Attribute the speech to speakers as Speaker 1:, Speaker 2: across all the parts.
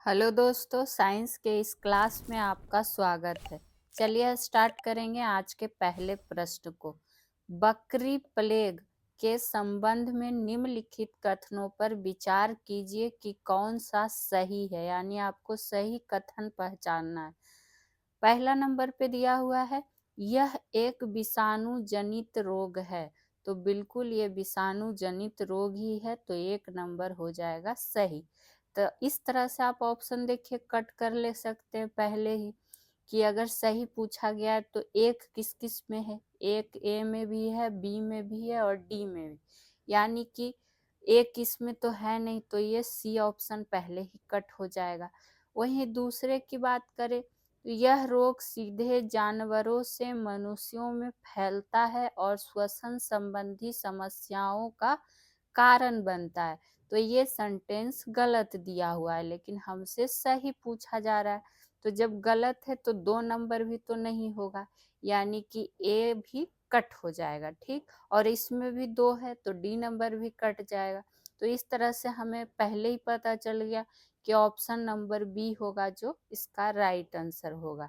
Speaker 1: Hello दोस्तों, science के इस क्लास में आपका स्वागत है। चलिए स्टार्ट करेंगे आज के पहले प्रश्न को। बकरी प्लेग के संबंध में निम्नलिखित कथनों पर विचार कीजिए कि कौन सा सही है, यानी आपको सही कथन पहचानना है। पहला नंबर पे दिया हुआ है, यह एक विषाणु जनित रोग है। तो बिल्कुल ये विषाणु जनित रोग ही है, तो 1 नंबर हो जाएगा सही। तो इस तरह से आप ऑप्शन देखिए कट कर ले सकते हैं पहले ही, कि अगर सही पूछा गया है तो एक किस किस में है, एक ए में भी है, बी में भी है और डी में भी, यानी कि एक इसमें तो है नहीं, तो ये सी ऑप्शन पहले ही कट हो जाएगा। वहीं दूसरे की बात करें तो यह रोग सीधे जानवरों से मनुष्यों में फैलता है और श्वसन संबंधी समस्याओं का कारण बनता है। तो ये सेंटेंस गलत दिया हुआ है, लेकिन हमसे सही पूछा जा रहा है, तो जब गलत है तो 2 नंबर भी तो नहीं होगा, यानी कि ए भी कट हो जाएगा। ठीक, और इसमें भी 2 है तो डी नंबर भी कट जाएगा। तो इस तरह से हमें पहले ही पता चल गया कि ऑप्शन नंबर बी होगा जो इसका राइट आंसर होगा,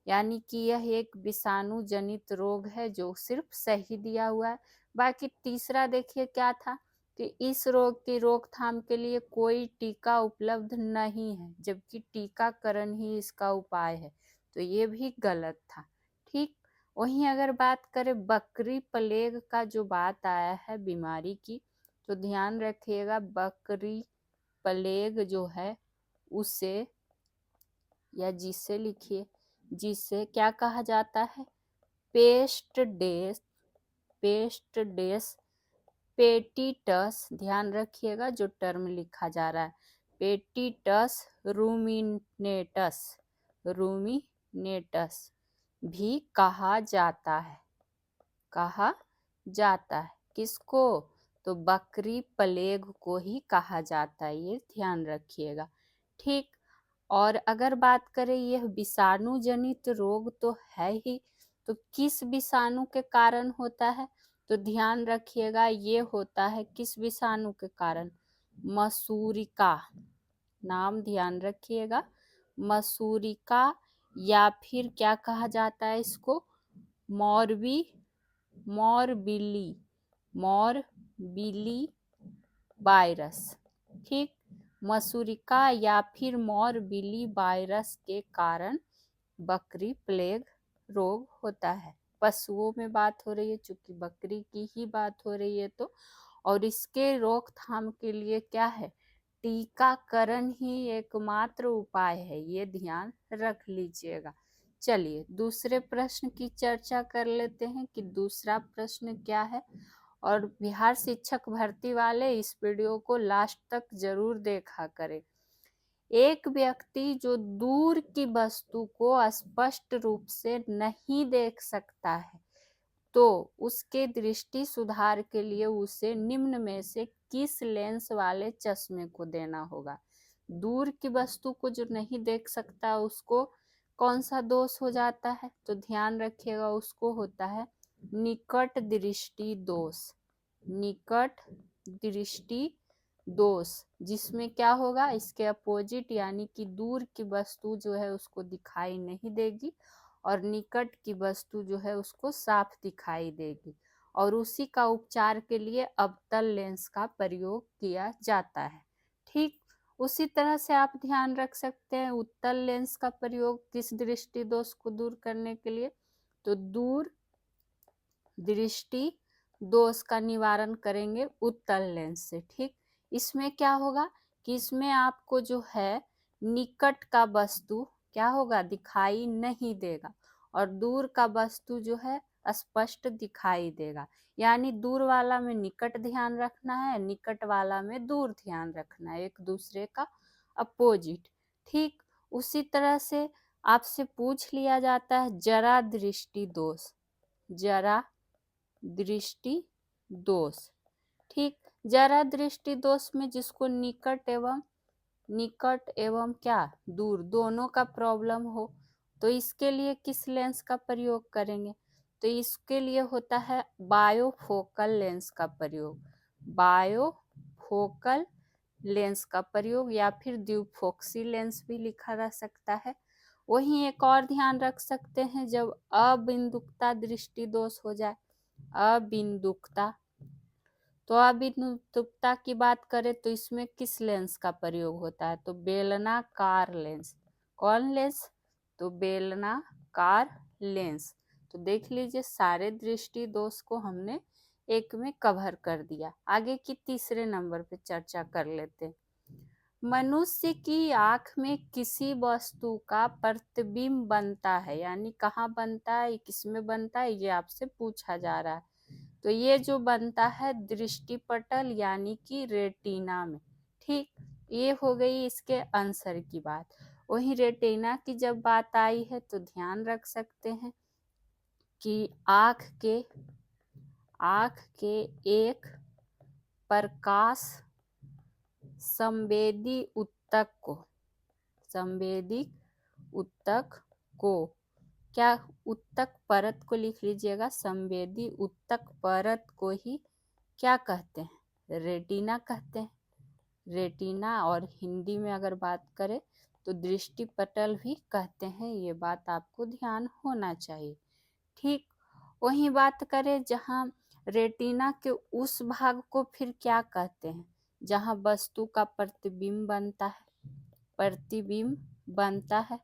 Speaker 1: यानी कि यह एक विषाणु जनित रोग है, जो सिर्फ सही दिया हुआ है। बाकी तीसरा देखिए क्या था, कि इस रोग की रोकथाम के लिए कोई टीका उपलब्ध नहीं है, जबकि टीकाकरण ही इसका उपाय है, तो ये भी गलत था। ठीक, वहीं अगर बात करें बकरी प्लेग का जो बात आया है बीमारी की, तो ध्यान रखिएगा बकरी प्लेग जो है उसे, या जिसे लिखिए, जिसे क्या कहा जाता है, पेस्ट डेस, पेस्ट डेस पेटिटस, ध्यान रखिएगा जो टर्म लिखा जा रहा है, पेटिटस रूमिनेटस, रूमिनेटस भी कहा जाता है, कहा जाता है। किसको? तो बकरी प्लेग को ही कहा जाता है, ये ध्यान रखिएगा। ठीक, और अगर बात करें यह विषाणु जनित रोग तो है ही, तो किस विषाणु के कारण होता है? तो ध्यान रखिएगा ये होता है किस विषाणु के कारण, मसूरिका, नाम ध्यान रखिएगा, मसूरिका, या फिर क्या कहा जाता है इसको, मॉर्बी, मॉर्बिली, मॉर्बिली वायरस। ठीक, मसूरिका या फिर मॉर्बिली वायरस के कारण बकरी प्लेग रोग होता है। पशुओं में बात हो रही है, चूंकि बकरी की ही बात हो रही है, तो और इसके रोकथाम के लिए क्या है, टीकाकरण ही एकमात्र उपाय है, ये ध्यान रख लीजिएगा। चलिए दूसरे प्रश्न की चर्चा कर लेते हैं कि दूसरा प्रश्न क्या है, और बिहार शिक्षक भर्ती वाले इस वीडियो को लास्ट तक जरूर देखा करें। एक व्यक्ति जो दूर की वस्तु को स्पष्ट रूप से नहीं देख सकता है, तो उसके दृष्टि सुधार के लिए उसे निम्न में से किस लेंस वाले चश्मे को देना होगा। दूर की वस्तु को जो नहीं देख सकता उसको कौन सा दोष हो जाता है? तो ध्यान रखिएगा उसको होता है निकट दृष्टि दोष, निकट दृष्टि दोष, जिसमें क्या होगा, इसके अपोजिट, यानी कि दूर की वस्तु जो है उसको दिखाई नहीं देगी और निकट की वस्तु जो है उसको साफ दिखाई देगी, और उसी का उपचार के लिए अवतल लेंस का प्रयोग किया जाता है। ठीक, उसी तरह से आप ध्यान रख सकते हैं उत्तल लेंस का प्रयोग किस दृष्टि दोष को दूर करने के लिए, तो दूर दृष्टि दोष का निवारण करेंगे उत्तल लेंस से। ठीक, इसमें क्या होगा कि इसमें आपको जो है निकट का वस्तु क्या होगा, दिखाई नहीं देगा, और दूर का वस्तु जो है स्पष्ट दिखाई देगा, यानी दूर वाला में निकट ध्यान रखना है, निकट वाला में दूर ध्यान रखना है, एक दूसरे का अपोजिट। ठीक, उसी तरह से आपसे पूछ लिया जाता है जरा दृष्टि दोष, जरा दृष्टि दोष। ठीक, जरा दृष्टि दोष में जिसको निकट एवं क्या दूर दोनों का प्रॉब्लम हो, तो इसके लिए किस लेंस का प्रयोग करेंगे? तो इसके लिए होता है बायोफोकल लेंस का प्रयोग, बायोफोकल लेंस का प्रयोग, या फिर द्विफोक्सी लेंस भी लिखा जा सकता है। वहीं एक और ध्यान रख सकते हैं, जब अबिंदुकता दृष्टि दोष हो जाए, अबिंदुकता, तो अबिंदुकता की बात करें तो इसमें किस लेंस का प्रयोग होता है, तो बेलनाकार लेंस। कौन लेंस, तो बेलनाकार लेंस। तो देख लीजिए सारे दृष्टि दोष को हमने एक में कवर कर दिया। आगे की तीसरे नंबर पे चर्चा कर लेते हैं। मनुष्य की आंख में किसी वस्तु का प्रतिबिंब बनता है, यानी कहाँ बनता है, किसमें बनता है, ये आपसे पूछा जा रहा है। तो ये जो बनता है दृष्टिपटल यानी कि रेटिना में। ठीक, ये हो गई इसके आंसर की बात। वही रेटिना की जब बात आई है तो ध्यान रख सकते हैं कि आँख के एक प्रकाश संवेदी ऊतक को क्या, ऊतक परत को लिख लीजिएगा, संवेदी ऊतक परत को ही क्या कहते हैं, रेटिना कहते हैं। रेटिना, और हिंदी में अगर बात करें तो दृष्टिपटल भी कहते हैं, ये बात आपको ध्यान होना चाहिए। ठीक, वही बात करें जहाँ रेटिना के उस भाग को फिर क्या कहते हैं, जहाँ वस्तु का प्रतिबिंब बनता है,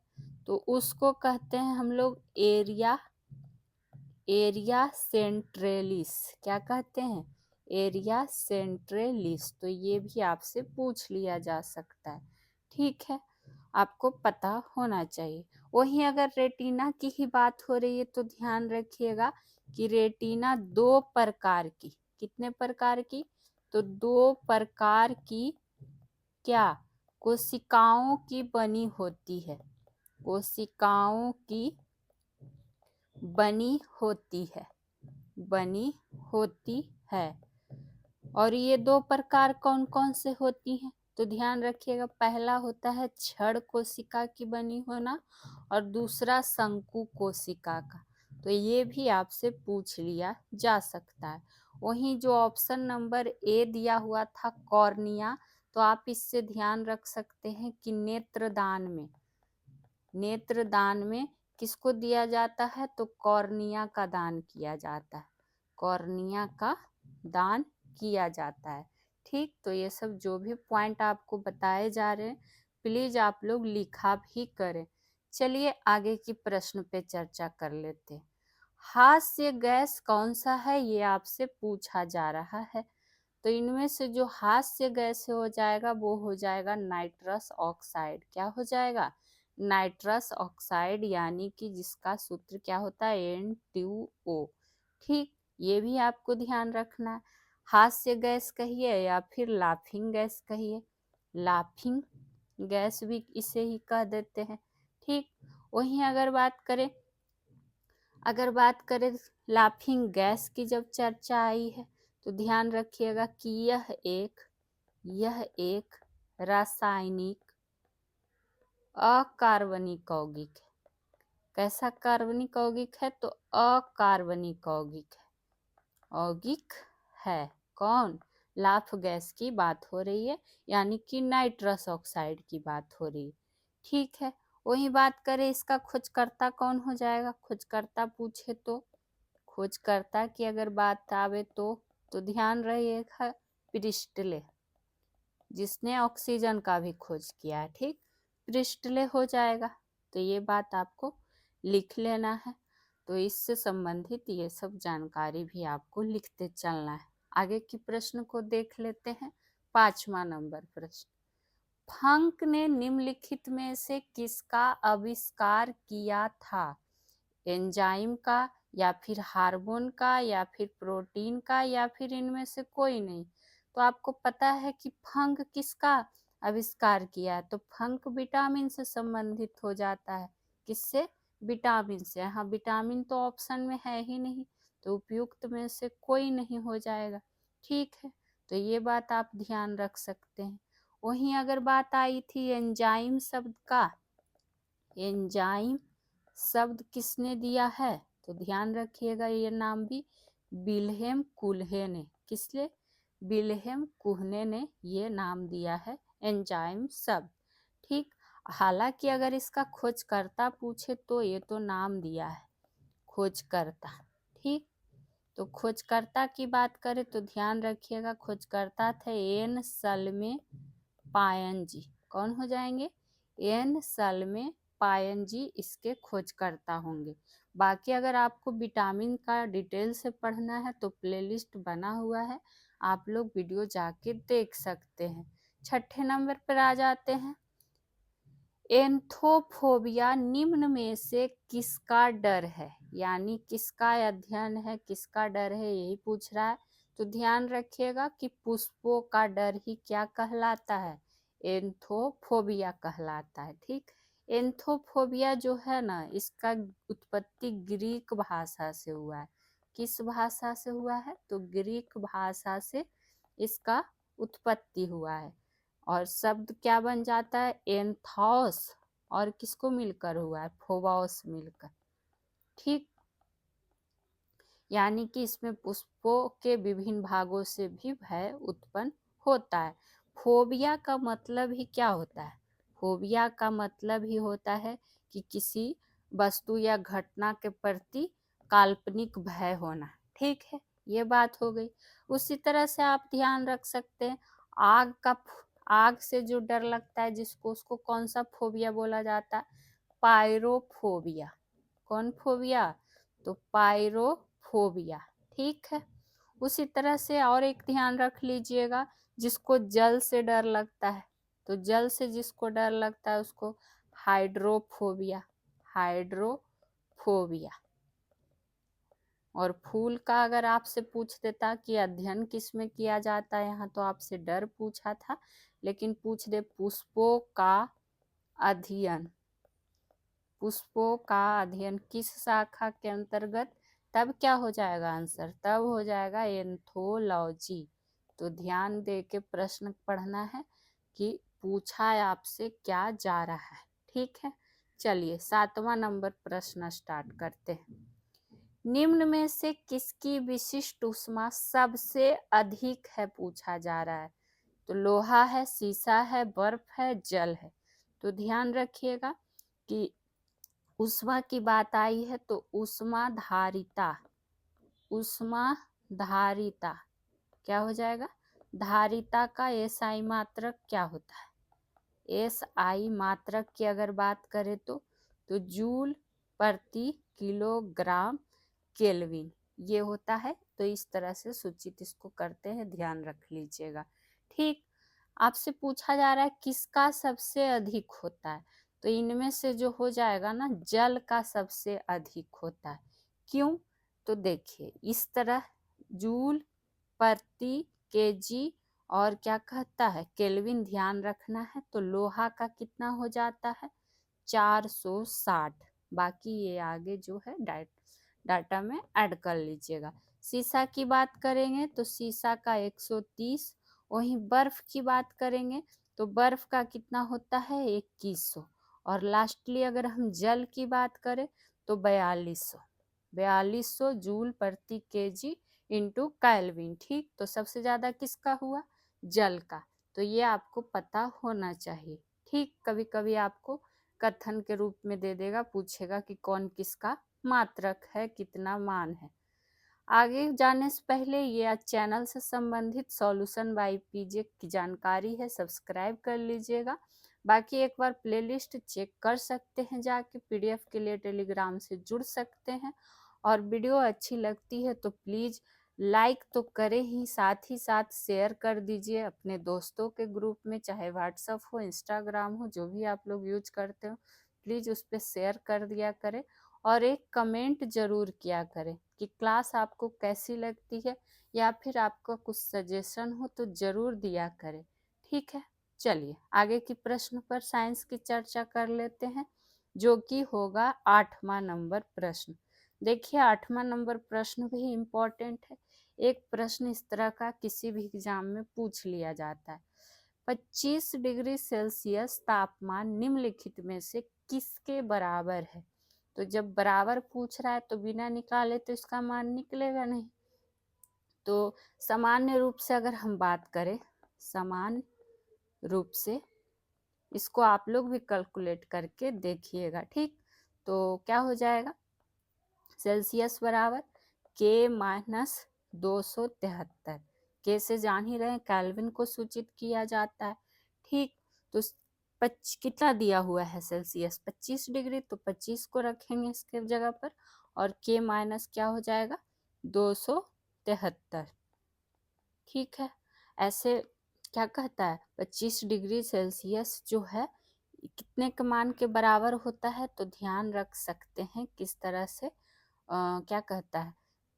Speaker 1: तो उसको कहते हैं हम लोग एरिया सेंट्रलिस। क्या कहते हैं, एरिया सेंट्रलिस। तो ये भी आपसे पूछ लिया जा सकता है। ठीक है, आपको पता होना चाहिए। वहीं अगर रेटिना की ही बात हो रही है तो ध्यान रखिएगा कि रेटिना दो प्रकार की, कितने प्रकार की, तो दो प्रकार की क्या, कोशिकाओं की बनी होती है, कोशिकाओं की बनी होती है। और ये दो प्रकार कौन कौन से होती हैं, तो ध्यान रखिएगा, पहला होता है छड़ कोशिका की बनी होना, और दूसरा शंकु कोशिका का। तो ये भी आपसे पूछ लिया जा सकता है। वहीं जो ऑप्शन नंबर ए दिया हुआ था कॉर्निया, तो आप इससे ध्यान रख सकते हैं कि नेत्रदान में किसको दिया जाता है, तो कॉर्निया का दान किया जाता है, कॉर्निया का दान किया जाता है। ठीक, तो ये सब जो भी पॉइंट आपको बताए जा रहे हैं प्लीज आप लोग लिखा भी करें। चलिए आगे की प्रश्न पे चर्चा कर लेते हैं। हास्य गैस कौन सा है, ये आपसे पूछा जा रहा है। तो इनमें से जो हास्य गैस हो जाएगा वो हो जाएगा नाइट्रस ऑक्साइड। क्या हो जाएगा, नाइट्रस ऑक्साइड, यानी कि जिसका सूत्र क्या होता है, N2O। ठीक, ये भी आपको ध्यान रखना है। हास्य गैस कहिए या फिर लाफिंग गैस कहिए, लाफिंग गैस भी इसे ही कह देते हैं। ठीक, वहीं अगर बात करें लाफिंग गैस की जब चर्चा आई है तो ध्यान रखिएगा कि यह एक रासायनिक अकार्बनिक यौगिक है। कैसा कार्बनिक यौगिक है, तो अकार्बनिक यौगिक है। कौन, लाफ गैस की बात हो रही है, यानी कि नाइट्रस ऑक्साइड की बात हो रही है। ठीक है, वही बात करें इसका खोजकर्ता कौन हो जाएगा, खोजकर्ता पूछे तो खोजकर्ता की अगर बात आवे तो ध्यान रहिएगा प्रिस्टले, जिसने ऑक्सीजन का भी खोज किया है। ठीक, प्रिस्टले हो जाएगा। तो ये बात आपको लिख लेना है। तो इससे संबंधित ये सब जानकारी भी आपको लिखते चलना है। आगे की प्रश्न को देख लेते हैं। 5वां नंबर प्रश्न, फंक ने निम्नलिखित में से किसका आविष्कार किया था, एंजाइम का, या फिर हार्मोन का, या फिर प्रोटीन का, या फिर इनमें से कोई नहीं। तो आपको पता है कि फंक किसका आविष्कार किया है, तो फंक विटामिन से संबंधित हो जाता है। किससे, विटामिन से। यहाँ विटामिन तो ऑप्शन में है ही नहीं, तो उपयुक्त में से कोई नहीं हो जाएगा। ठीक है, तो ये बात आप ध्यान रख सकते हैं। वहीं अगर बात आई थी एंजाइम शब्द का, एंजाइम शब्द किसने दिया है, तो ध्यान रखिएगा ये नाम भी विल्हेम कुल्हे ने, किसने, विल्हेम कुहने ने ये नाम दिया है एंजाइम शब्द। ठीक, हालांकि अगर इसका खोजकर्ता पूछे तो ये तो नाम दिया है खोजकर्ता। ठीक, तो खोजकर्ता की बात करें तो ध्यान रखिएगा खोजकर्ता थे एन सलमे पायन जी। कौन हो जाएंगे? एन सलमे पायन जी इसके खोजकर्ता होंगे। बाकी अगर आपको विटामिन का डिटेल से पढ़ना है तो प्लेलिस्ट बना हुआ है, आप लोग वीडियो जाके देख सकते हैं। छठे नंबर पर आ जाते हैं। एंथोफोबिया निम्न में से किसका डर है, यानी किसका अध्ययन है, किसका डर है, यही पूछ रहा है। तो ध्यान रखिएगा कि पुष्पों का डर ही क्या कहलाता है? एंथोफोबिया कहलाता है। ठीक, एंथोफोबिया जो है ना, इसका उत्पत्ति ग्रीक भाषा से हुआ है। किस भाषा से हुआ है? तो ग्रीक भाषा से इसका उत्पत्ति हुआ है। और शब्द क्या बन जाता है? एंथॉस, और किसको मिलकर हुआ है? फोबॉस मिलकर। ठीक, यानी कि इसमें पुष्पों के विभिन्न भागों से भी भय उत्पन्न होता है। फोबिया का मतलब ही क्या होता है? फोबिया का मतलब ही होता है कि किसी वस्तु या घटना के प्रति काल्पनिक भय होना। ठीक है, ये बात हो गई। उसी तरह से आप ध्यान रख सकते हैं आग से जो डर लगता है जिसको, उसको कौन सा फोबिया बोला जाता है? पायरोफोबिया। कौन फोबिया? तो पायरोफोबिया। ठीक है, उसी तरह से और एक ध्यान रख लीजिएगा, जिसको जल से डर लगता है, तो जल से जिसको डर लगता है उसको हाइड्रोफोबिया। हाइड्रोफोबिया। और फूल का अगर आपसे पूछ देता कि अध्ययन किस में किया जाता है, यहाँ तो आपसे डर पूछा था, लेकिन पूछ दे पुष्पों का अध्ययन, पुष्पों का अध्ययन किस शाखा के अंतर्गत, तब क्या हो जाएगा आंसर? तब हो जाएगा एंथोलॉजी। तो ध्यान दे के प्रश्न पढ़ना है कि पूछा है आपसे क्या जा रहा है। ठीक है, चलिए 7वां नंबर प्रश्न स्टार्ट करते हैं। निम्न में से किसकी विशिष्ट ऊष्मा सबसे अधिक है, पूछा जा रहा है। तो लोहा है, सीसा है, बर्फ है, जल है। तो ध्यान रखिएगा कि ऊष्मा की बात आई है तो ऊष्मा धारिता, ऊष्मा धारिता क्या हो जाएगा? धारिता का एसआई मात्रक क्या होता है? एसआई मात्रक की अगर बात करें तो जूल प्रति किलोग्राम केल्विन ये होता है। तो इस तरह से सूचित इसको करते हैं, ध्यान रख लीजिएगा। ठीक, आपसे पूछा जा रहा है किसका सबसे अधिक होता है, तो इनमें से जो हो जाएगा ना, जल का सबसे अधिक होता है। क्यों? तो देखिए इस तरह जूल प्रति केजी और क्या कहता है केल्विन ध्यान रखना है। तो लोहा का कितना हो जाता है? 460। बाकी ये आगे जो है डाटा में ऐड कर लीजिएगा। सीसा की बात करेंगे तो सीसा का 130। वहीं बर्फ की बात करेंगे तो बर्फ का कितना होता है? 2100। और लास्टली अगर हम जल की बात करें तो 4200। 4200 जूल प्रति केजी इंटू केल्विन। ठीक, तो सबसे ज्यादा किसका हुआ? जल का। तो ये आपको पता होना चाहिए। ठीक, कभी कभी आपको कथन के रूप में दे देगा, पूछेगा कि कौन किसका मात्रक है, कितना मान है। आगे जाने से पहले ये चैनल से संबंधित सॉल्यूशन बाय पीजे की जानकारी है, सब्सक्राइब कर लीजिएगा। बाकी एक बार प्लेलिस्ट चेक कर सकते हैं जाके, पीडीएफ के लिए टेलीग्राम से जुड़ सकते हैं। और वीडियो अच्छी लगती है तो प्लीज़ लाइक तो करें ही साथ शेयर कर दीजिए अपने दोस्तों के ग्रुप में, चाहे व्हाट्सएप हो, इंस्टाग्राम हो, जो भी आप लोग यूज करते हो, प्लीज़ उस पर शेयर कर दिया करें। और एक कमेंट जरूर किया करें कि क्लास आपको कैसी लगती है, या फिर आपका कुछ सजेशन हो तो जरूर दिया करें। ठीक है, चलिए आगे की प्रश्न पर साइंस की चर्चा कर लेते हैं, जो कि होगा 8वां नंबर प्रश्न। देखिए 8वां नंबर प्रश्न भी इम्पोर्टेंट है। एक प्रश्न इस तरह का किसी भी एग्जाम में पूछ लिया जाता है। 25 डिग्री सेल्सियस तापमान निम्नलिखित में से किसके बराबर है? तो जब बराबर पूछ रहा है तो बिना निकाले तो इसका मान निकलेगा नहीं। तो सामान्य रूप से अगर हम बात करें, सामान्य रूप से इसको आप लोग भी कैलकुलेट करके देखिएगा, ठीक। तो क्या हो जाएगा, सेल्सियस बराबर के माइनस 273, के से जान ही रहे हैं केल्विन को सूचित किया जाता है, ठीक। तो कितना दिया हुआ है सेल्सियस, 25 डिग्री, तो 25 को रखेंगे इसके जगह पर, और के माइनस क्या हो जाएगा 273, ठीक है। ऐसे क्या कहता है 25 डिग्री सेल्सियस जो है कितने के मान के बराबर होता है, तो ध्यान रख सकते हैं किस तरह से क्या कहता है,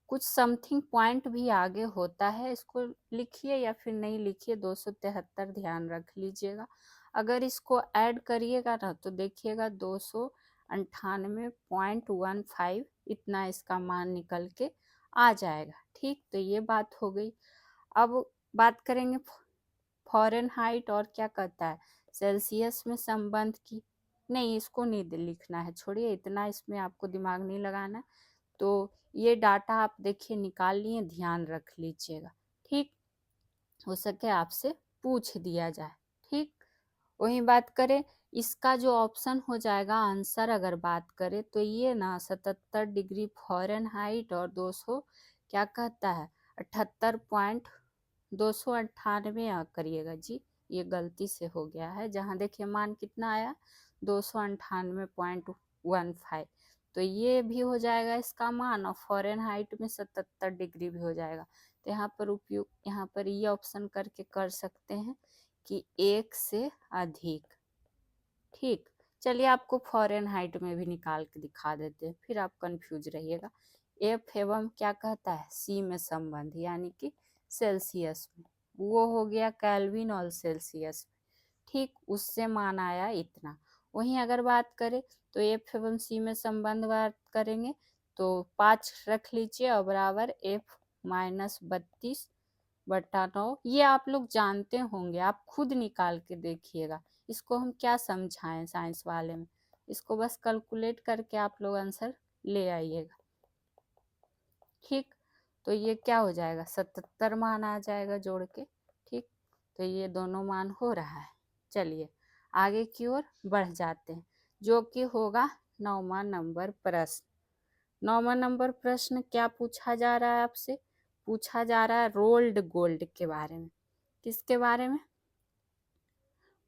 Speaker 1: कुछ समथिंग पॉइंट भी आगे होता है, इसको लिखिए या फिर नहीं लिखिए, 273 ध्यान रख लीजिएगा। अगर इसको ऐड करिएगा ना तो देखिएगा 298.15 इतना इसका मान निकल के आ जाएगा, ठीक। तो ये बात हो गई। अब बात करेंगे फ़ारेनहाइट और क्या कहता है सेल्सियस में संबंध की। नहीं, इसको नहीं लिखना है, छोड़िए, इतना इसमें आपको दिमाग नहीं लगाना। तो ये डाटा आप देखिए निकाल लिए, ध्यान रख लीजिएगा, ठीक। हो सके आपसे पूछ दिया जाए, ठीक। वही बात करें, इसका जो ऑप्शन हो जाएगा आंसर अगर बात करें तो ये ना 77 डिग्री फ़ारेनहाइट और 200 क्या कहता है 78.298 करिएगा जी, ये गलती से हो गया है, जहाँ देखिए मान कितना आया 298.15, तो ये भी हो जाएगा इसका मान, और फ़ारेनहाइट में 77 डिग्री भी हो जाएगा। तो यहाँ पर उपयोग, यहाँ पर ये ऑप्शन करके कर सकते हैं कि 1 से अधिक, ठीक। चलिए आपको फ़ारेनहाइट में भी निकाल के दिखा देते हैं, फिर आप कंफ्यूज रहिएगा। एफ एवं क्या कहता है सी में संबंध, यानी कि सेल्सियस में, वो हो गया केल्विन और सेल्सियस में, ठीक। उससे मान आया इतना। वहीं अगर बात करें तो एफ एवं सी में संबंध बात करेंगे तो 5 रख लीजिए और बराबर एफ माइनस 32/9, ये आप लोग जानते होंगे, आप खुद निकाल के देखिएगा। इसको हम क्या समझाएं साइंस वाले में, इसको बस कैलकुलेट करके आप लोग आंसर ले आइएगा, ठीक। तो ये क्या हो जाएगा 77 मान आ जाएगा जोड़ के, ठीक। तो ये दोनों मान हो रहा है। चलिए आगे की ओर बढ़ जाते हैं, जो कि होगा 9वां नंबर प्रश्न। 9वां नंबर प्रश्न क्या पूछा जा रहा है आपसे, पूछा जा रहा है रोल्ड गोल्ड के बारे में। किसके बारे में,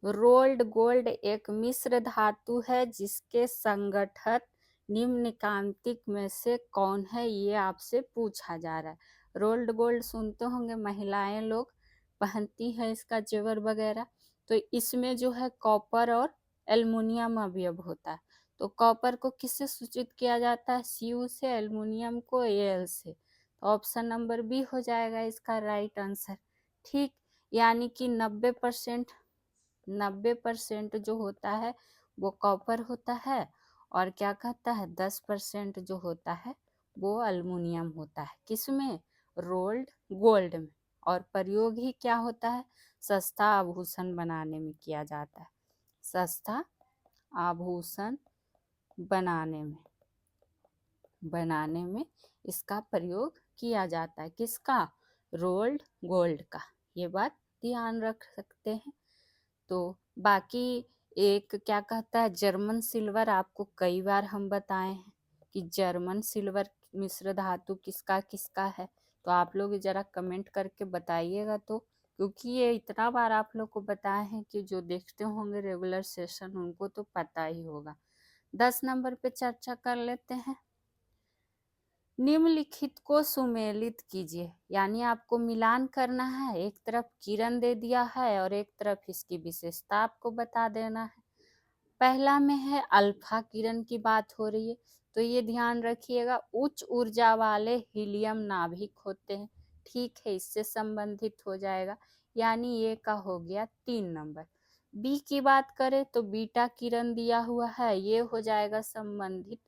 Speaker 1: रोल्ड गोल्ड एक मिश्र धातु है जिसके संगठक निम्नलिखित में से कौन है, ये आपसे पूछा जा रहा है। रोल्ड गोल्ड सुनते होंगे, महिलाएं लोग पहनती हैं इसका जेवर वगैरह। तो इसमें जो है कॉपर और एल्युमिनियम अवयव होता है। तो कॉपर को किससे सूचित किया जाता है, Cu से, एल्युमिनियम को Al से। तो ऑप्शन नंबर बी हो जाएगा इसका राइट आंसर, ठीक। यानी कि 90% जो होता है वो कॉपर होता है, और क्या कहता है 10% जो होता है वो एल्युमिनियम होता है, किसमें, रोल्ड गोल्ड में। और प्रयोग ही क्या होता है, सस्ता आभूषण बनाने में किया जाता है, सस्ता आभूषण बनाने में इसका प्रयोग किया जाता है, किसका, रोल्ड गोल्ड का। ये बात ध्यान रख सकते हैं। तो बाकी एक क्या कहता है जर्मन सिल्वर, आपको कई बार हम बताए हैं कि जर्मन सिल्वर मिश्र धातु किसका किसका है। तो आप लोग जरा कमेंट करके बताइएगा, तो क्योंकि ये इतना बार आप लोग को बताए हैं कि जो देखते होंगे रेगुलर सेशन उनको तो पता ही होगा। 10 नंबर पे चर्चा कर लेते हैं। निम्नलिखित को सुमेलित कीजिए, यानी आपको मिलान करना है, एक तरफ किरण दे दिया है और एक तरफ इसकी विशेषता आपको बता देना है। पहला में है अल्फा किरण की बात हो रही है, तो ये ध्यान रखिएगा उच्च ऊर्जा वाले हीलियम नाभिक होते हैं, ठीक है, इससे संबंधित हो जाएगा, यानी ये का हो गया 3 नंबर। बी की बात करें तो बीटा किरण दिया हुआ है, ये हो जाएगा संबंधित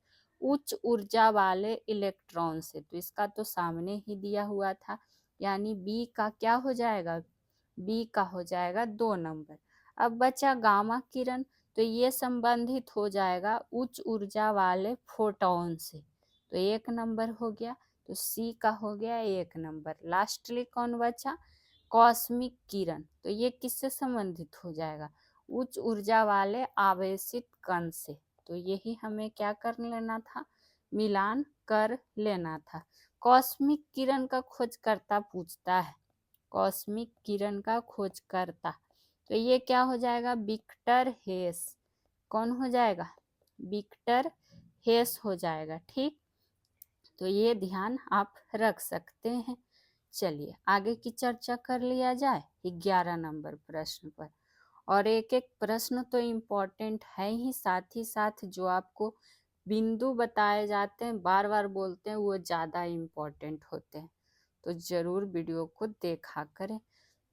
Speaker 1: उच्च ऊर्जा वाले इलेक्ट्रॉन से, तो इसका तो सामने ही दिया हुआ था, यानी बी का क्या हो जाएगा, बी का हो जाएगा 2 नंबर। अब बचा गामा किरण, तो ये संबंधित हो जाएगा उच्च ऊर्जा वाले फोटोन से, तो 1 नंबर हो गया। तो सी का हो गया 1 नंबर। लास्टली कौन बचा? कॉस्मिक किरण। तो ये किससे संबंधित हो जाएगा? उच्च ऊर्जा वाले आवेशित कण से। तो यही हमें क्या कर लेना था? मिलान कर लेना था। कॉस्मिक किरण का खोजकर्ता पूछता है, कॉस्मिक किरण का खोजकर्ता, तो ये क्या हो जाएगा? विक्टर हेस। कौन हो जाएगा? विक्टर हेस हो जाएगा। ठीक, तो ये ध्यान आप रख सकते हैं। चलिए आगे की चर्चा कर लिया जाए 11 नंबर प्रश्न पर। और एक एक प्रश्न तो इम्पोर्टेंट है ही साथ जो आपको बिंदु बताए जाते हैं, बार बार बोलते हैं, वो ज़्यादा इम्पोर्टेंट होते हैं। तो जरूर वीडियो को देखा करें।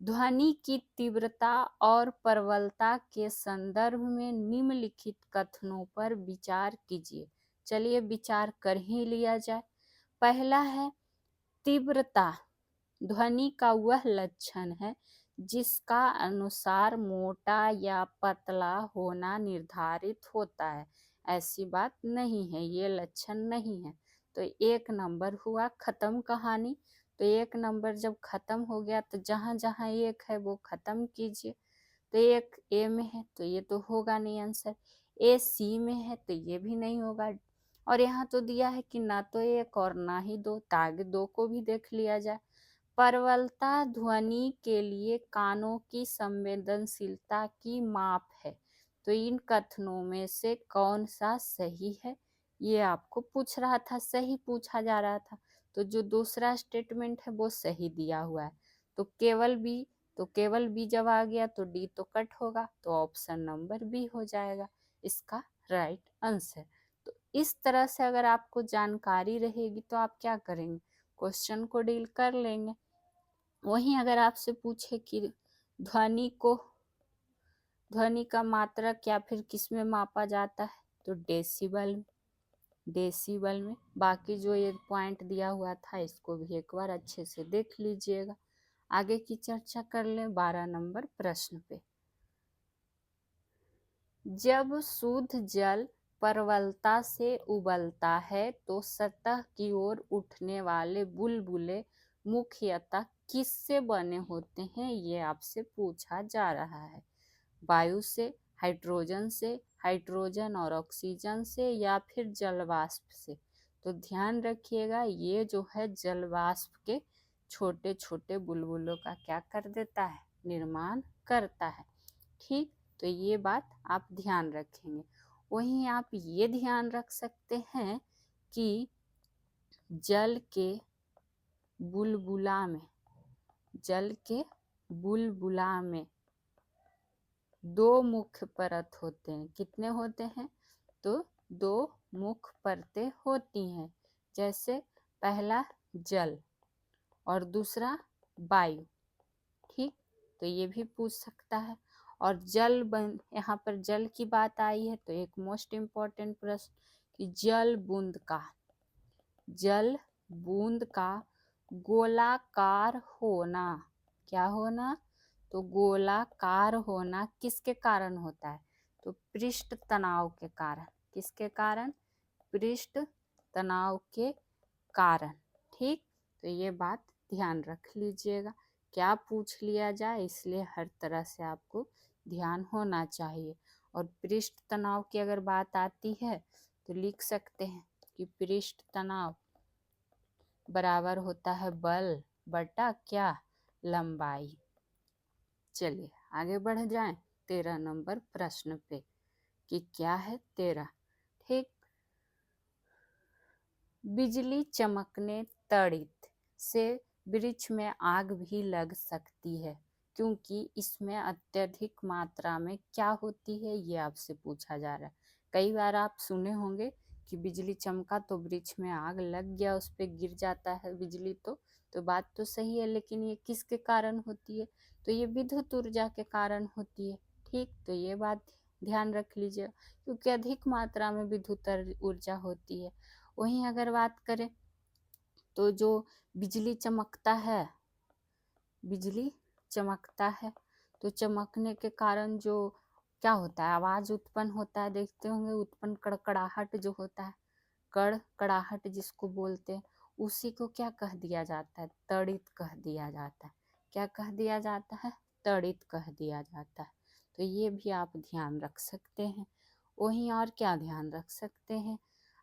Speaker 1: ध्वनि की तीव्रता और प्रबलता के संदर्भ में निम्नलिखित कथनों पर विचार कीजिए। चलिए विचार कर ही लिया जाए। पहला है तीव्रता ध्वनि का वह लक्षण है जिसका अनुसार मोटा या पतला होना निर्धारित होता है। ऐसी बात नहीं है, ये लक्षण नहीं है। तो 1 नंबर हुआ खत्म कहानी। तो 1 नंबर जब खत्म हो गया तो जहाँ जहाँ 1 है वो खत्म कीजिए। तो 1 ए में है तो ये तो होगा नहीं आंसर। ए सी में है तो ये भी नहीं होगा। और यहाँ तो दिया है कि ना तो 1 और ना ही 2, तो आगे 2 को भी देख लिया जाए। प्रबलता ध्वनि के लिए कानों की संवेदनशीलता की माप है। तो इन कथनों में से कौन सा सही है? ये आपको पूछ रहा था, सही पूछा जा रहा था। तो जो दूसरा स्टेटमेंट है वो सही दिया हुआ है। तो केवल बी जब आ गया तो डी तो कट होगा, तो ऑप्शन नंबर बी हो जाएगा इसका राइट आंसर। तो इस तरह से अगर आपको जानकारी रहेगी तो आप क्या करेंगे? क्वेश्चन को डील कर लेंगे। वहीं अगर आपसे पूछे कि ध्वनि का मात्रक या फिर किस में मापा जाता है, तो डेसिबल में। बाकी जो ये पॉइंट दिया हुआ था इसको भी एक बार अच्छे से देख लीजिएगा। आगे की चर्चा कर लें 12 नंबर प्रश्न पे। जब शुद्ध जल प्रबलता से उबलता है तो सतह की ओर उठने वाले बुलबुले मुख्यतः किससे बने होते हैं? ये आपसे पूछा जा रहा है। वायु से, हाइड्रोजन और ऑक्सीजन से, या फिर जल वाष्प से। तो ध्यान रखिएगा ये जो है जल वाष्प के छोटे छोटे बुलबुलों का क्या कर देता है? निर्माण करता है। ठीक, तो ये बात आप ध्यान रखेंगे। वहीं आप ये ध्यान रख सकते हैं कि जल के बुलबुला में 2 मुख्य परत होते हैं। कितने होते हैं? तो 2 मुख्य परतें होती हैं। जैसे पहला जल और दूसरा वायु। ठीक, तो ये भी पूछ सकता है। और यहाँ पर जल की बात आई है तो एक मोस्ट इम्पॉर्टेंट प्रश्न कि जल बूंद का गोलाकार होना, क्या होना? तो गोलाकार होना किसके कारण होता है? तो पृष्ठ तनाव के कारण। किसके कारण? पृष्ठ तनाव के कारण। ठीक, तो ये बात ध्यान रख लीजिएगा। क्या पूछ लिया जाए इसलिए हर तरह से आपको ध्यान होना चाहिए। और पृष्ठ तनाव की अगर बात आती है तो लिख सकते हैं कि पृष्ठ तनाव बराबर होता है बल बटा क्या? लंबाई। चलिए आगे बढ़ जाएं 13 नंबर प्रश्न पे कि क्या है 13। ठीक, बिजली चमकने तड़ित से वृक्ष में आग भी लग सकती है क्योंकि इसमें अत्यधिक मात्रा में क्या होती है? ये आपसे पूछा जा रहा है। कई बार आप सुने होंगे कि बिजली चमका तो वृक्ष में आग लग गया, उस पर गिर जाता है बिजली। तो बात तो सही है, लेकिन ये किसके कारण होती है? तो ये विद्युत ऊर्जा के कारण होती है। ठीक, तो ये बात ध्यान रख लीजिए क्योंकि अधिक मात्रा में विद्युत ऊर्जा होती है। वहीं अगर बात करें तो जो बिजली चमकता है तो चमकने के कारण जो क्या होता है? आवाज उत्पन्न होता है। देखते होंगे उत्पन्न कड़कड़ाहट जो होता है, कड़कड़ाहट जिसको बोलते हैं, उसी को क्या कह दिया जाता है? तड़ित कह दिया जाता है। क्या कह दिया जाता है? तड़ित कह दिया जाता है। तो ये भी आप ध्यान रख सकते हैं। वहीं और क्या ध्यान रख सकते हैं?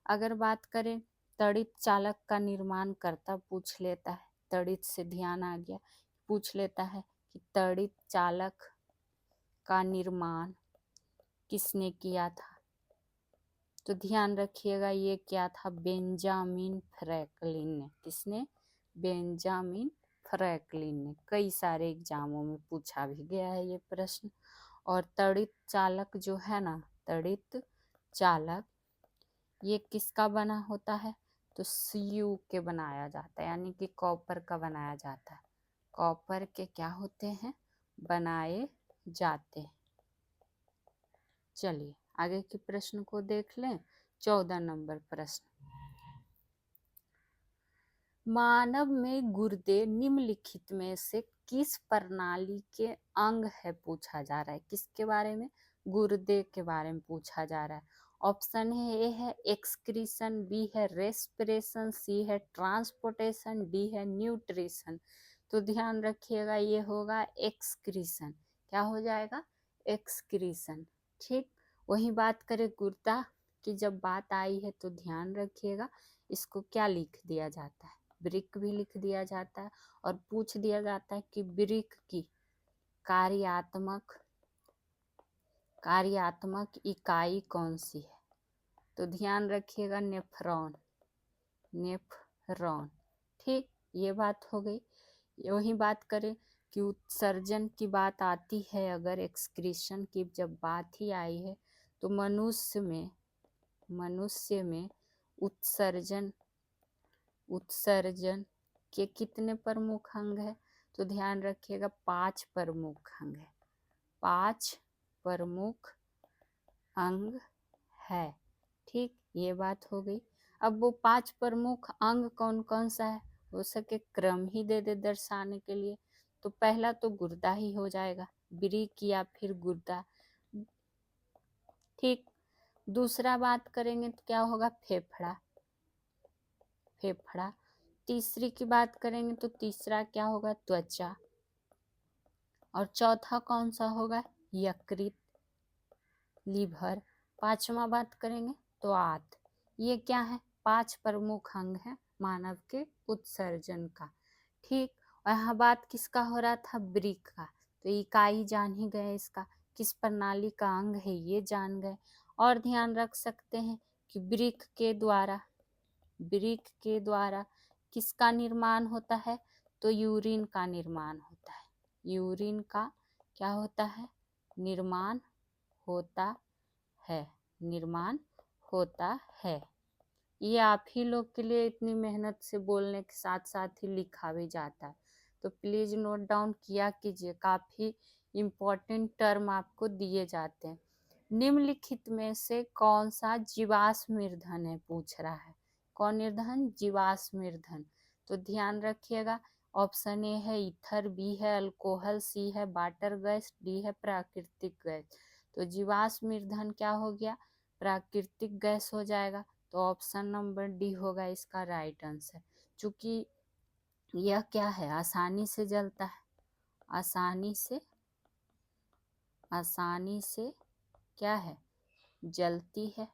Speaker 1: अगर बात करें तड़ित चालक का निर्माण कर्ता पूछ लेता है, तड़ित से ध्यान आ गया, पूछ लेता है कि तड़ित चालक का निर्माण किसने किया था? तो ध्यान रखिएगा ये क्या था? बेंजामिन फ्रैंकलिन ने। किसने? बेंजामिन फ्रैंकलिन ने। कई सारे एग्जामों में पूछा भी गया है ये प्रश्न। और तड़ित चालक जो है ना, तड़ित चालक ये किसका बना होता है? तो सीयू के बनाया जाता है, यानी कि कॉपर का बनाया जाता है। कॉपर के क्या होते हैं? बनाए जाते हैं। चलिए आगे के प्रश्न को देख लें। 14 नंबर प्रश्न, मानव में गुर्दे निम्नलिखित में से किस प्रणाली के अंग है? पूछा जा रहा है। किसके बारे में? गुर्दे के बारे में पूछा जा रहा है। ऑप्शन है ए है एक्सक्रीशन, बी है रेस्पिरेशन, सी है ट्रांसपोर्टेशन, डी है न्यूट्रिशन। तो ध्यान रखिएगा ये होगा एक्सक्रीशन। क्या हो जाएगा? एक्सक्रीशन। ठीक। वही बात करें गुर्दा की जब बात आई है तो ध्यान रखिएगा इसको क्या लिख दिया जाता है? ब्रिक भी लिख दिया जाता है। और पूछ दिया जाता है कि ब्रिक की कार्यात्मक इकाई कौन सी है? तो ध्यान रखिएगा नेफ्रॉन। नेफ्रॉन। ठीक, ये बात हो गई। वही बात करें कि उत्सर्जन की बात आती है, अगर एक्सक्रीशन की जब बात ही आई है तो मनुष्य में उत्सर्जन के कितने प्रमुख अंग है? तो ध्यान रखिएगा 5 प्रमुख अंग है। 5 प्रमुख अंग है। ठीक, ये बात हो गई। अब वो 5 प्रमुख अंग कौन कौन सा है? हो सके क्रम ही दे दे दर्शाने के लिए। तो पहला तो गुर्दा ही हो जाएगा, ब्रिक या फिर गुर्दा। ठीक। दूसरा बात करेंगे तो क्या होगा? फेफड़ा। तीसरी की बात करेंगे तो तीसरा क्या होगा? त्वचा। और चौथा कौन सा होगा? यकृत, लीवर। पांचवा बात करेंगे तो आंत। ये क्या है? 5 प्रमुख अंग है मानव के उत्सर्जन का। ठीक। और यहाँ बात किसका हो रहा था? ब्रिक का। तो इकाई जान ही गए, इसका किस प्रणाली का अंग है ये जान गए। और ध्यान रख सकते हैं कि ब्रिक के द्वारा किसका निर्माण होता है? तो यूरिन का निर्माण होता है। यूरिन का क्या होता है? निर्माण होता है। ये आप ही लोग के लिए इतनी मेहनत से बोलने के साथ साथ ही लिखा भी जाता है, तो प्लीज नोट डाउन किया कीजिए। काफी इम्पोर्टेंट टर्म आपको दिए जाते हैं। निम्नलिखित में से कौन सा जीवाश्म ईंधन है? पूछ रहा है। कौन ईंधन? जीवाश्म ईंधन। तो ध्यान रखिएगा ऑप्शन ए है ईथर, बी है अल्कोहल, सी है वाटर गैस, डी है प्राकृतिक गैस। तो जीवाश्म ईंधन क्या हो गया? प्राकृतिक गैस हो जाएगा। तो ऑप्शन नंबर डी होगा इसका राइट आंसर। चूंकि यह क्या है? आसानी से जलता है। आसानी से क्या है? जलती है।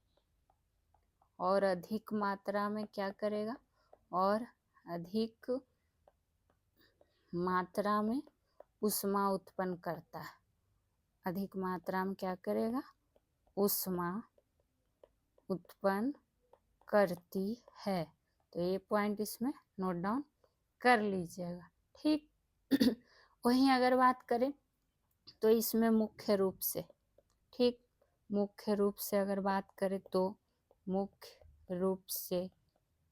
Speaker 1: और अधिक मात्रा में क्या करेगा? और अधिक मात्रा में ऊष्मा उत्पन्न करता है। अधिक मात्रा में क्या करेगा? ऊष्मा उत्पन्न करती है। तो ये पॉइंट इसमें नोट डाउन कर लीजिएगा। ठीक। वहीं अगर बात करें तो इसमें मुख्य रूप से अगर बात करें तो मुख्य रूप से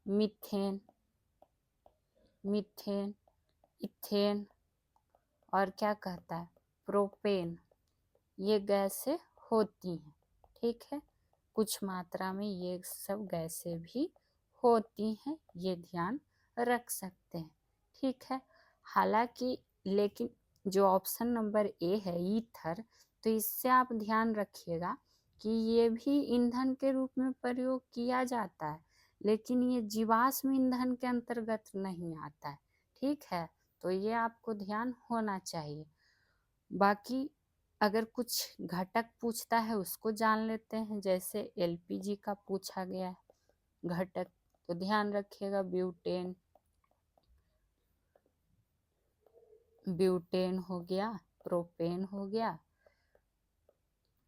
Speaker 1: मीथेन, इथेन और क्या कहता है? प्रोपेन, ये गैसें होती हैं। ठीक है, कुछ मात्रा में ये सब गैसें भी होती हैं, ये ध्यान रख सकते हैं। ठीक है। हालांकि लेकिन जो ऑप्शन नंबर ए है ईथर, तो इससे आप ध्यान रखिएगा कि ये भी ईंधन के रूप में प्रयोग किया जाता है, लेकिन ये जीवाश्म ईंधन के अंतर्गत नहीं आता है। ठीक है, तो ये आपको ध्यान होना चाहिए। बाकी अगर कुछ घटक पूछता है उसको जान लेते हैं, जैसे एलपीजी का पूछा गया है घटक, तो ध्यान रखिएगा ब्यूटेन, ब्यूटेन हो गया, प्रोपेन हो गया,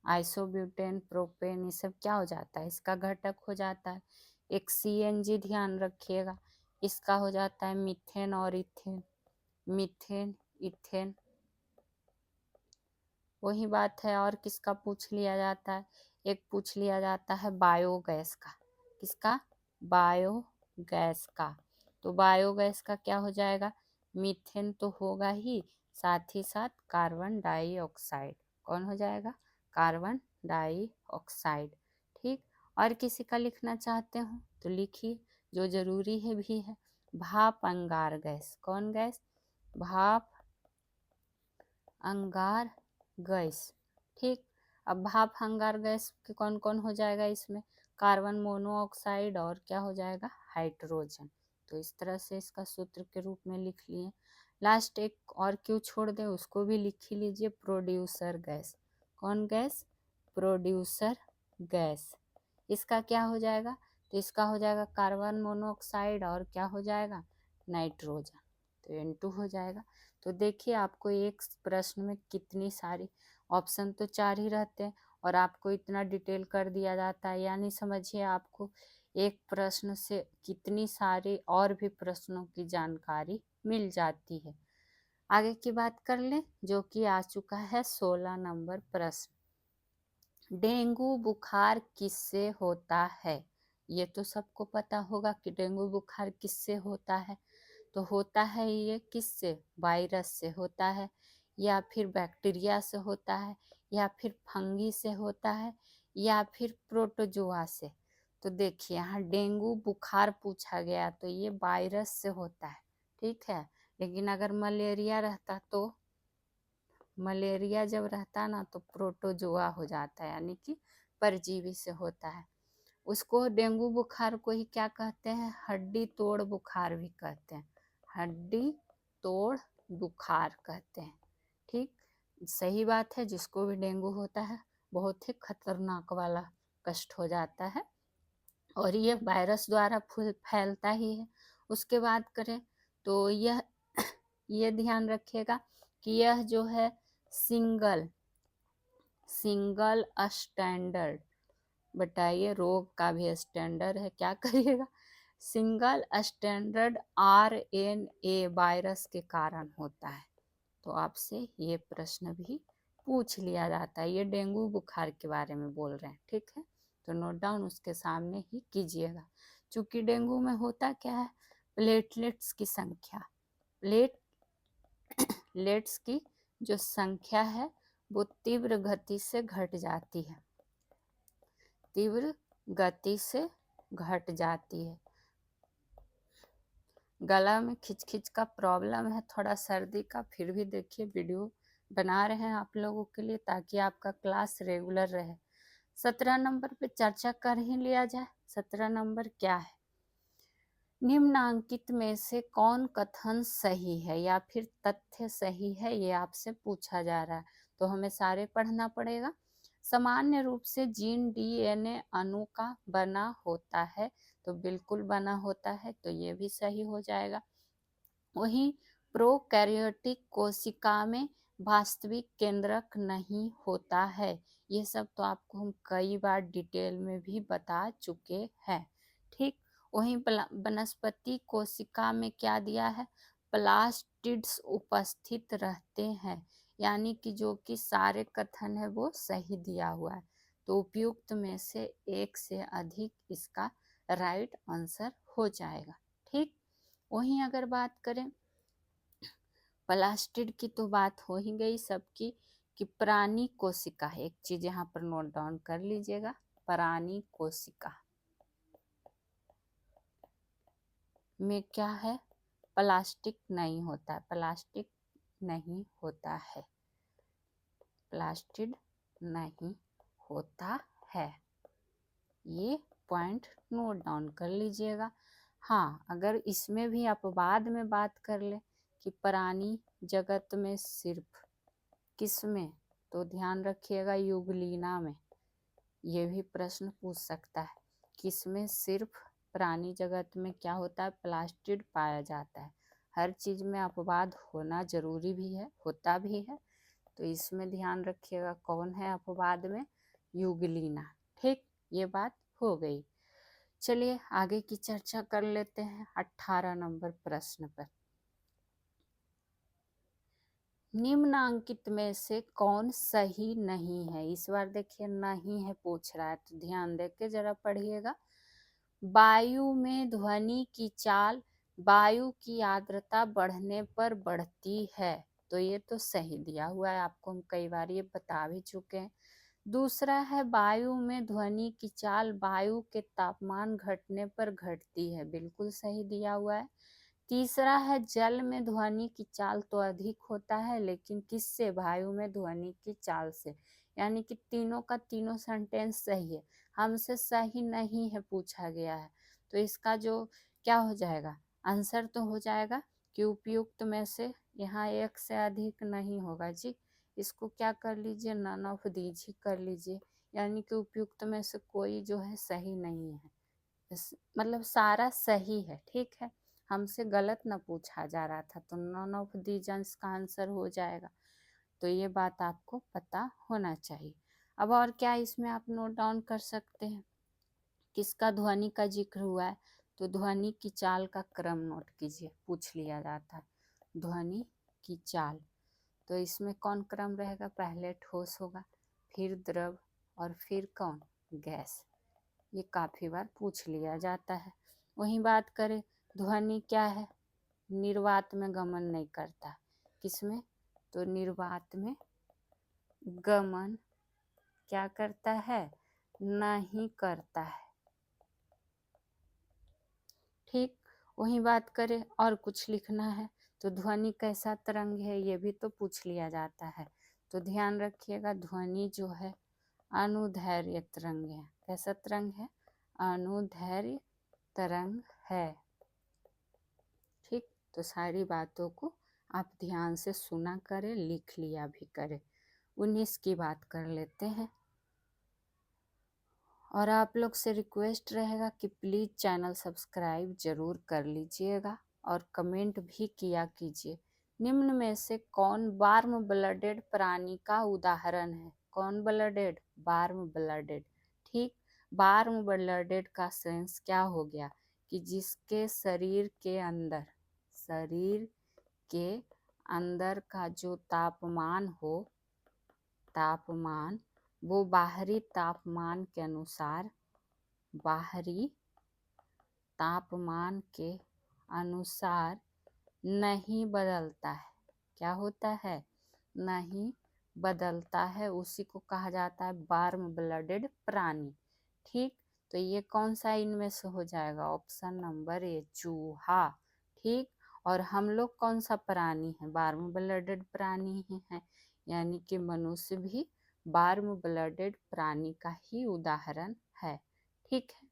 Speaker 1: आइसोब्यूटेन, प्रोपेन, ये सब क्या हो जाता है, इसका घटक हो जाता है। एक सीएनजी ध्यान रखिएगा, इसका हो जाता है मीथेन और इथेन, मीथेन, इथेन, वही बात है। और किसका पूछ लिया जाता है, एक पूछ लिया जाता है बायोगैस का, किसका, बायोगैस का। तो बायोगैस का क्या हो जाएगा, मीथेन तो होगा ही, साथ ही साथ कार्बन डाइऑक्साइड, कौन हो जाएगा, कार्बन डाइऑक्साइड। ठीक, और किसी का लिखना चाहते हो तो लिखिए, जो जरूरी है भी है, भाप अंगार गैस, कौन गैस, भाप अंगार गैस। ठीक, अब भाप अंगार गैस के कौन कौन हो जाएगा इसमें, कार्बन मोनोऑक्साइड और क्या हो जाएगा, हाइड्रोजन। तो इस तरह से इसका सूत्र के रूप में लिख लिए। लास्ट एक और क्यों छोड़ दें, उसको भी लिख ही लीजिए, प्रोड्यूसर गैस, कौन गैस, प्रोड्यूसर गैस। इसका क्या हो जाएगा, तो इसका हो जाएगा कार्बन मोनोऑक्साइड और क्या हो जाएगा, नाइट्रोजन, तो N2 हो जाएगा। तो देखिए आपको एक प्रश्न में कितनी सारी ऑप्शन, तो 4 ही रहते हैं और आपको इतना डिटेल कर दिया जाता है, यानी समझिए आपको एक प्रश्न से कितनी सारी और भी प्रश्नों की जानकारी मिल जाती है। आगे की बात कर लें, जो कि आ चुका है 16 नंबर प्रश्न, डेंगू बुखार किससे होता है। ये तो सबको पता होगा कि डेंगू बुखार किससे होता है, तो होता है ये किससे, वायरस से होता है, या फिर बैक्टीरिया से होता है, या फिर फंगी से होता है, या फिर प्रोटोजोआ से। तो देखिए यहाँ डेंगू बुखार पूछा गया तो ये वायरस से होता है, ठीक है। लेकिन अगर मलेरिया रहता, तो मलेरिया जब रहता ना तो प्रोटोजोआ हो जाता है, यानी कि परजीवी से होता है। उसको डेंगू बुखार को ही क्या कहते हैं, हड्डी तोड़ बुखार भी कहते हैं, हड्डी तोड़ बुखार कहते हैं। ठीक, सही बात है, जिसको भी डेंगू होता है बहुत ही खतरनाक वाला कष्ट हो जाता है और ये वायरस द्वारा फैलता ही है। उसके बाद करें तो यह ये ध्यान रखिएगा कि यह जो है सिंगल स्टैंडर्ड, बताइए रोग का भी स्टैंडर्ड है, क्या करिएगा, सिंगल स्टैंडर्ड RNA वायरस के कारण होता है। तो आपसे ये प्रश्न भी पूछ लिया जाता है, ये डेंगू बुखार के बारे में बोल रहे हैं, ठीक है। तो नोट डाउन उसके सामने ही कीजिएगा। चूंकि डेंगू में होता क्या है, प्लेटलेट्स की संख्या, प्लेटलेट्स की जो संख्या है वो तीव्र गति से घट जाती है, तीव्र गति से घट जाती है। गला में खिच खिच का प्रॉब्लम है, थोड़ा सर्दी का, फिर भी देखिए वीडियो बना रहे हैं आप लोगों के लिए ताकि आपका क्लास रेगुलर रहे। 17 नंबर पे चर्चा कर ही लिया जाए। 17 नंबर क्या है, निम्नांकित में से कौन कथन सही है या फिर तथ्य सही है, ये आपसे पूछा जा रहा है, तो हमें सारे पढ़ना पड़ेगा। सामान्य रूप से जीन DNA अणु का बना होता है, तो बिल्कुल बना होता है, तो ये भी सही हो जाएगा। वहीं प्रोकैरियोटिक कोशिका में वास्तविक केंद्रक नहीं होता है, ये सब तो आपको हम कई बार डिटेल में भी बता चुके हैं, ठीक। वहीं वनस्पति कोशिका में क्या दिया है, प्लास्टिड्स उपस्थित रहते हैं, यानी कि जो कि सारे कथन है वो सही दिया हुआ है, तो उपयुक्त में से एक से अधिक इसका राइट आंसर हो जाएगा, ठीक। वहीं अगर बात करें प्लास्टिड की, तो बात हो ही गई सबकी कि प्राणी कोशिका है, एक चीज यहाँ पर नोट डाउन कर लीजिएगा, प्राणी कोशिका में क्या है, प्लास्टिक नहीं होता है, प्लास्टिक नहीं होता है, प्लास्टिड नहीं होता है। ये पॉइंट नोट डाउन कर लीजिएगा। हाँ, अगर इसमें भी आप बाद में बात कर ले कि प्राणी जगत में सिर्फ किस में, तो ध्यान रखिएगा युगलीना में। ये भी प्रश्न पूछ सकता है, किसमें सिर्फ प्राणी जगत में क्या होता है, प्लास्टिड पाया जाता है। हर चीज में अपवाद होना जरूरी भी है, होता भी है, तो इसमें ध्यान रखिएगा कौन है अपवाद में, युगलीना। ठीक, ये बात हो गई। चलिए आगे की चर्चा कर लेते हैं 18 नंबर प्रश्न पर। निम्नांकित में से कौन सही नहीं है। इस बार देखिए नहीं है पूछ रहा है, तो ध्यान दे के जरा पढ़िएगा। वायु में ध्वनि की चाल वायु की आर्द्रता बढ़ने पर बढ़ती है, तो ये तो सही दिया हुआ है, आपको हम कई बार ये बता भी चुके हैं। दूसरा है वायु में ध्वनि की चाल वायु के तापमान घटने पर घटती है, बिल्कुल सही दिया हुआ है। तीसरा है जल में ध्वनि की चाल तो अधिक होता है, लेकिन किससे, वायु में ध्वनि की चाल से। यानी कि तीनों का तीनों सेंटेंस सही है, हमसे सही नहीं है पूछा गया है, तो इसका जो क्या हो जाएगा, आंसर तो हो जाएगा कि उपयुक्त में से यहाँ एक से अधिक नहीं होगा जी। इसको क्या कर लीजिए, नन ऑफ दीज ही कर लीजिए, यानी कि उपयुक्त में से कोई जो है सही नहीं है। मतलब सारा सही है, ठीक है, हमसे गलत ना पूछा जा रहा था, तो नॉन ऑफ दीज का आंसर हो जाएगा। तो ये बात आपको पता होना चाहिए। अब और क्या इसमें आप नोट डाउन कर सकते हैं, किसका ध्वनि का जिक्र हुआ है, तो ध्वनि की चाल का क्रम नोट कीजिए, पूछ लिया जाता है ध्वनि की चाल। तो इसमें कौन क्रम रहेगा, पहले ठोस होगा, फिर द्रव, और फिर कौन, गैस। ये काफी बार पूछ लिया जाता है। वहीं बात करें ध्वनि क्या है, निर्वात में गमन नहीं करता, किसमें, तो निर्वात में गमन क्या करता है, नहीं करता है। ठीक, वही बात करें और कुछ लिखना है, तो ध्वनि कैसा तरंग है, ये भी तो पूछ लिया जाता है, तो ध्यान रखिएगा ध्वनि जो है अनुदैर्घ्य तरंग है। कैसा तरंग है, अनुदैर्घ्य तरंग है। ठीक, तो सारी बातों को आप ध्यान से सुना करें, लिख लिया भी करें। 19 की बात कर लेते हैं, और आप लोग से रिक्वेस्ट रहेगा कि प्लीज़ चैनल सब्सक्राइब जरूर कर लीजिएगा और कमेंट भी किया कीजिए। निम्न में से कौन वार्म ब्लडेड प्राणी का उदाहरण है, कौन ब्लडेड, वार्म ब्लडेड। ठीक, वार्म ब्लडेड का सेंस क्या हो गया, कि जिसके शरीर के अंदर का जो तापमान हो, तापमान वो बाहरी तापमान के अनुसार, बाहरी तापमान के अनुसार नहीं बदलता है। क्या होता है, नहीं बदलता है, उसी को कहा जाता है वार्म ब्लडेड प्राणी। ठीक, तो ये कौन सा इनमें से हो जाएगा, ऑप्शन नंबर ए, चूहा। ठीक, और हम लोग कौन सा प्राणी है, वार्म ब्लडेड प्राणी ही है, यानी कि मनुष्य भी वार्म ब्लडेड प्राणी का ही उदाहरण है। ठीक है,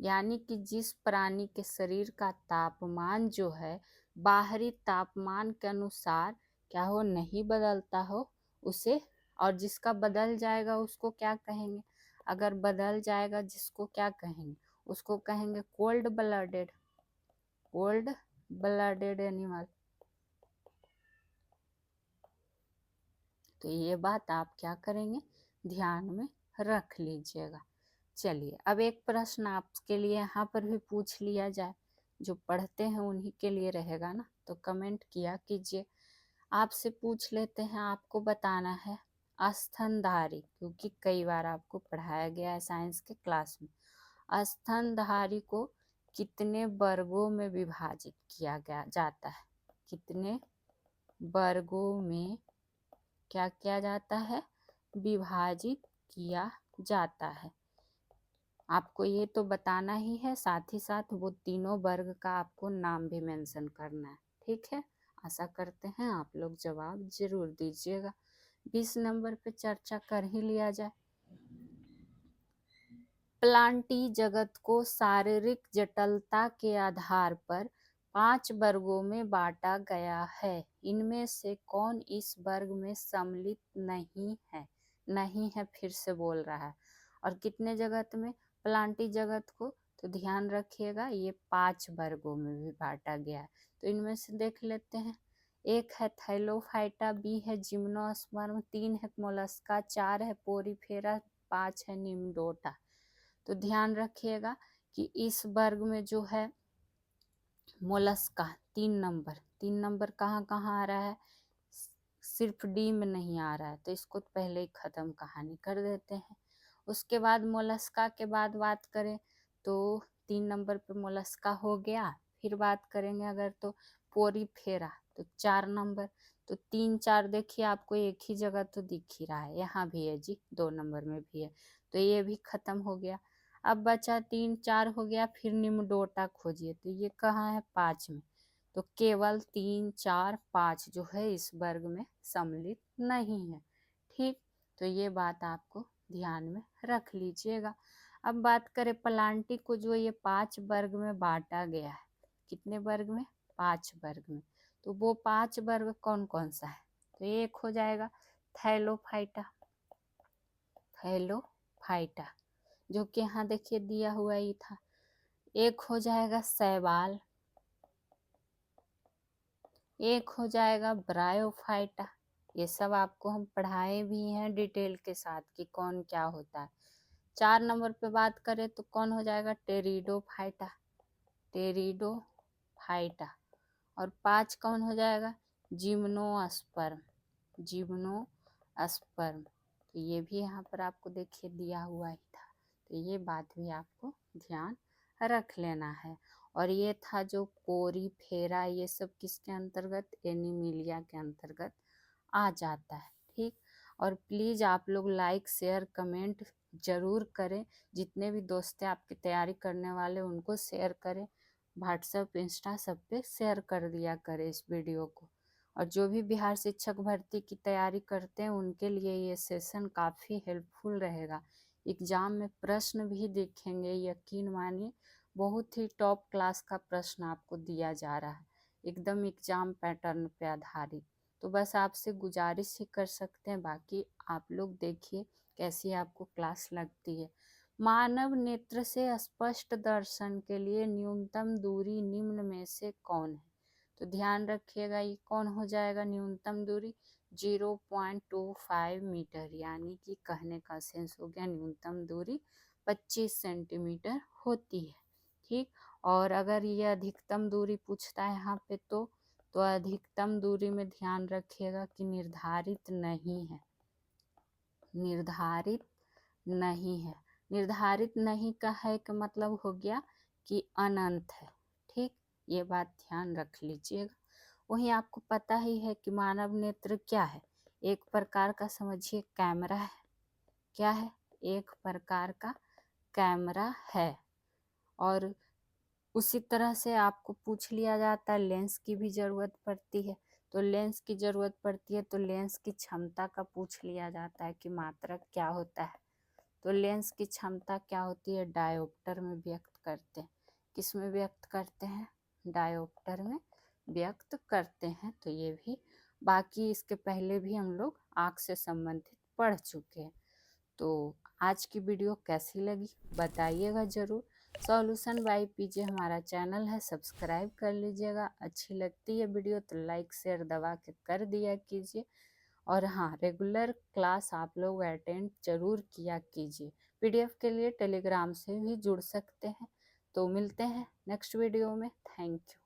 Speaker 1: यानी कि जिस प्राणी के शरीर का तापमान जो है बाहरी तापमान के अनुसार क्या हो, नहीं बदलता हो उसे, और जिसका बदल जाएगा उसको क्या कहेंगे, अगर बदल जाएगा जिसको क्या कहेंगे, उसको कहेंगे cold blooded, cold blooded animal. तो ये बात आप क्या करेंगे, ध्यान में रख लीजिएगा। चलिए अब एक प्रश्न आपके लिए यहाँ पर भी पूछ लिया जाए, जो पढ़ते हैं उन्हीं के लिए रहेगा ना, तो कमेंट किया कीजिए। आपसे पूछ लेते हैं, आपको बताना है स्तनधारी, क्योंकि कई बार आपको पढ़ाया गया है साइंस के क्लास में, स्तनधारी को कितने वर्गों में विभाजित किया गया जाता है, कितने वर्गों में क्या किया जाता है, विभाजित किया जाता है। आपको ये तो बताना ही है, साथ ही साथ वो तीनों वर्ग का आपको नाम भी मेंशन करना है। ठीक है, आशा करते हैं आप लोग जवाब जरूर दीजिएगा। 20 नंबर पे चर्चा कर ही लिया जाए। प्लांटी जगत को शारीरिक जटिलता के आधार पर 5 वर्गों में बांटा गया है। इनमें से कौन इस वर्ग में सम्मिलित नहीं है? नहीं है, फिर से बोल रहा है। और कितने जगत में? प्लांटी जगत को, तो ध्यान रखिएगा ये 5 वर्गों में भी बांटा गया है। तो इनमें से देख लेते हैं। 1 है थैलोफाइटा, 2 है जिम्नोस्पर्म, 3 है मोलस्का, 4 है पोरीफेरा, 5 है निम्नोडोटा। तो ध्यान रखिएगा कि इस वर्ग में जो है मोलस्का 3 नंबर कहाँ कहाँ आ रहा है? सिर्फ डी में नहीं आ रहा है, तो इसको पहले ही खत्म कहानी कर देते हैं। उसके बाद मोलस्का के बाद बात करें तो 3 नंबर पे मोलस्का हो गया। फिर बात करेंगे अगर तो पोरीफेरा, तो 4 नंबर। तो 3 4 देखिए आपको एक ही जगह तो दिख ही रहा है, यहाँ भी है जी, 2 नंबर में भी है, तो ये भी खत्म हो गया। अब बचा 3 4 हो गया, फिर निम्नोडोटा खोजिए, तो ये कहाँ है? 5 में। तो केवल 3 4 5 जो है इस वर्ग में सम्मिलित नहीं है। ठीक, तो ये बात आपको ध्यान में रख लीजिएगा। अब बात करें प्लांटी को, जो ये 5 वर्ग में बांटा गया है। कितने वर्ग में? 5 वर्ग में। तो वो 5 वर्ग कौन कौन सा है? तो एक हो जाएगा थैलोफाइटा, थैलोफाइटा जो कि यहाँ देखिए दिया हुआ ही था। एक हो जाएगा शैवाल, एक हो जाएगा ब्रायोफाइटा। ये सब आपको हम पढ़ाए भी हैं डिटेल के साथ कि कौन क्या होता है। 4 नंबर पे बात करें तो कौन हो जाएगा? Pteridophyta, pteridophyta. और 5 कौन हो जाएगा? Gymnosperm, gymnosperm. तो ये भी यहाँ पर आपको देखिए दिया हुआ ही था, तो ये बात भी आपको ध्यान रख लेना है। और ये था जो पोरीफेरा, ये सब किसके अंतर्गत? एनिमिलिया के अंतर्गत आ जाता है। ठीक, और प्लीज़ आप लोग लाइक शेयर कमेंट जरूर करें। जितने भी दोस्त हैं आपकी तैयारी करने वाले, उनको शेयर करें, व्हाट्सएप इंस्टा सब पे शेयर कर दिया करें इस वीडियो को। और जो भी बिहार शिक्षक भर्ती की तैयारी करते हैं उनके लिए ये सेशन काफ़ी हेल्पफुल रहेगा। एग्ज़ाम में प्रश्न भी देखेंगे, यकीन मानिए बहुत ही टॉप क्लास का प्रश्न आपको दिया जा रहा है, एकदम एग्ज़ाम पैटर्न पे आधारित। तो बस आपसे गुजारिश ही कर सकते हैं, बाकी आप लोग देखिए कैसी आपको क्लास लगती है। मानव नेत्र से स्पष्ट दर्शन के लिए न्यूनतम दूरी निम्न में से कौन है? तो ध्यान रखिएगा ये कौन हो जाएगा न्यूनतम दूरी? 0.25 मीटर, यानी कि कहने का सेंस हो गया न्यूनतम दूरी 25 सेंटीमीटर होती है। ठीक, और अगर ये अधिकतम दूरी पूछता है यहाँ पे तो अधिकतम दूरी में ध्यान रखिएगा कि निर्धारित नहीं है, निर्धारित नहीं है। निर्धारित नहीं का है कि मतलब हो गया कि अनंत है। ठीक, ये बात ध्यान रख लीजिएगा। वहीं आपको पता ही है कि मानव नेत्र क्या है? एक प्रकार का समझिए कैमरा है। क्या है? एक प्रकार का कैमरा है। और उसी तरह से आपको पूछ लिया जाता है लेंस की भी ज़रूरत पड़ती है। तो लेंस की ज़रूरत पड़ती है तो लेंस की क्षमता का पूछ लिया जाता है कि मात्रक क्या होता है। तो लेंस की क्षमता क्या होती है? डायोप्टर में व्यक्त करते हैं। किस में व्यक्त करते हैं? डायोप्टर में व्यक्त करते हैं। तो ये भी, बाकी इसके पहले भी हम लोग आँख से संबंधित पढ़ चुके हैं। तो आज की वीडियो कैसी लगी बताइएगा ज़रूर। सॉल्यूशन बाय पीजे हमारा चैनल है, सब्सक्राइब कर लीजिएगा। अच्छी लगती है वीडियो तो लाइक शेयर दबा के कर दिया कीजिए। और हाँ, रेगुलर क्लास आप लोग अटेंड जरूर किया कीजिए। पीडीएफ के लिए टेलीग्राम से भी जुड़ सकते हैं। तो मिलते हैं नेक्स्ट वीडियो में। Thank you.